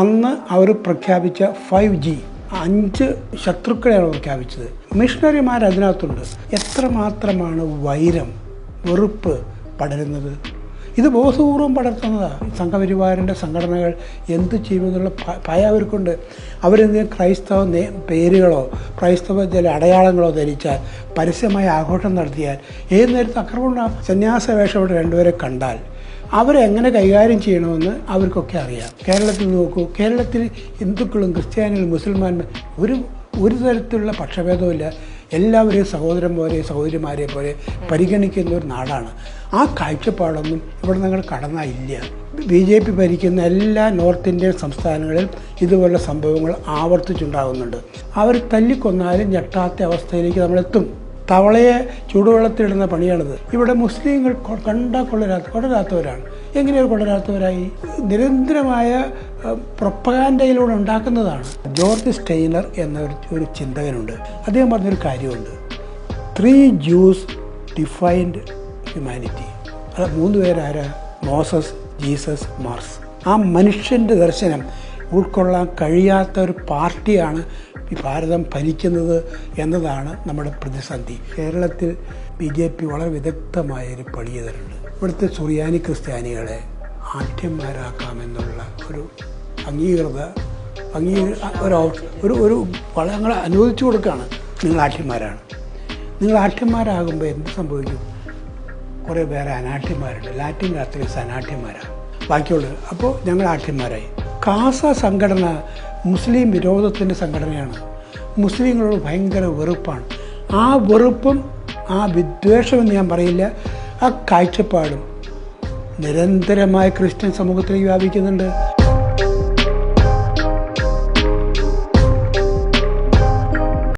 അന്ന് അവർ പ്രഖ്യാപിച്ച 5G 5 ശത്രുക്കളെയാണ് പ്രഖ്യാപിച്ചത്. മിഷണറിമാർ അതിനകത്തുണ്ട്. എത്രമാത്രമാണ് വൈരം, വെറുപ്പ് പടരുന്നത്. ഇത് ബോധപൂർവം പടർത്തുന്നതാണ്. സംഘപരിവാറിൻ്റെ സംഘടനകൾ എന്ത് ചെയ്യുമെന്നുള്ള ഭയം അവർക്കുണ്ട്. അവരെന്തെങ്കിലും ക്രൈസ്തവ പേരുകളോ ക്രൈസ്തവ ചില അടയാളങ്ങളോ ധരിച്ചാൽ, പരസ്യമായ ആഘോഷം നടത്തിയാൽ, ഏത് നേരത്തെ ആക്രമണം സന്യാസ വേഷമുള്ള രണ്ടുപേരെ കണ്ടാൽ അവരെ എങ്ങനെ കൈകാര്യം ചെയ്യണമെന്ന് അവർക്കൊക്കെ അറിയാം. കേരളത്തിൽ നോക്കൂ, കേരളത്തിൽ ഹിന്ദുക്കളും ക്രിസ്ത്യാനികളും മുസൽമാന്മാരും ഒരു തരത്തിലുള്ള പക്ഷഭേദവുമില്ല. എല്ലാവരെയും സഹോദരൻ പോലെ സഹോദരിമാരെ പോലെ പരിഗണിക്കുന്ന ഒരു നാടാണ്. ആ കാഴ്ചപ്പാടൊന്നും ഇവിടെ നിങ്ങൾ കടന്നാൽ ഇല്ല. BJP ഭരിക്കുന്ന എല്ലാ നോർത്ത് ഇന്ത്യൻ സംസ്ഥാനങ്ങളിലും ഇതുപോലുള്ള സംഭവങ്ങൾ ആവർത്തിച്ചുണ്ടാകുന്നുണ്ട്. അവർ തല്ലിക്കൊന്നാലും ഞെട്ടാത്ത അവസ്ഥയിലേക്ക് നമ്മളെത്തും. തവളയെ ചൂടുവെള്ളത്തിലിടുന്ന പണിയാണിത്. ഇവിടെ മുസ്ലിങ്ങൾ കണ്ടാൽ കൊള്ളരാത്തവരാണ്. എങ്ങനെയാണ് കൊള്ളരാത്തവരായി? നിരന്തരമായ പ്രൊപ്പഗാൻഡയിലൂടെ ഉണ്ടാക്കുന്നതാണ്. ജോർജ് സ്റ്റെയ്നർ എന്ന ഒരു ചിന്തകനുണ്ട്. അദ്ദേഹം പറഞ്ഞൊരു കാര്യമുണ്ട്. 3 Jews ഡിഫൈൻഡ് ഹ്യൂമാനിറ്റി. അത് 3 പേരാരാ? Moses, Jesus, Mars. ആ മനുഷ്യൻ്റെ ദർശനം ഉൾക്കൊള്ളാൻ കഴിയാത്ത ഒരു പാർട്ടിയാണ് ഈ ഭാരതം ഭരിക്കുന്നത് എന്നതാണ് നമ്മുടെ പ്രതിസന്ധി. കേരളത്തിൽ BJP വളരെ വിദഗ്ധമായൊരു പണി ചെയ്തിട്ടുണ്ട്. ഇവിടുത്തെ സുറിയാനി ക്രിസ്ത്യാനികളെ ആഠ്യന്മാരാക്കാമെന്നുള്ള ഒരു ഒരു വളങ്ങൾ അനുവദിച്ചു കൊടുക്കുകയാണ്. നിങ്ങൾ ആഠ്യന്മാരാണ്. നിങ്ങൾ ആഠ്യന്മാരാകുമ്പോൾ എന്ത് സംഭവിക്കും? കുറേ പേരെ അനാഠ്യന്മാരുണ്ട്. ലാറ്റിൻ കാത്തലിക്സ് അനാഠ്യന്മാരാണ് ബാക്കിയുള്ളത്. അപ്പോൾ ഞങ്ങൾ ആഠ്യന്മാരായി. കാസ സംഘടന മുസ്ലിം വിരോധത്തിൻ്റെ സംഘടനയാണ്. മുസ്ലിങ്ങളോട് ഭയങ്കര വെറുപ്പാണ്. ആ വെറുപ്പും ആ വിദ്വേഷമെന്ന് ഞാൻ പറയില്ല, ആ കാഴ്ചപ്പാടും നിരന്തരമായി ക്രിസ്ത്യൻ സമൂഹത്തിലേക്ക് വ്യാപിക്കുന്നുണ്ട്.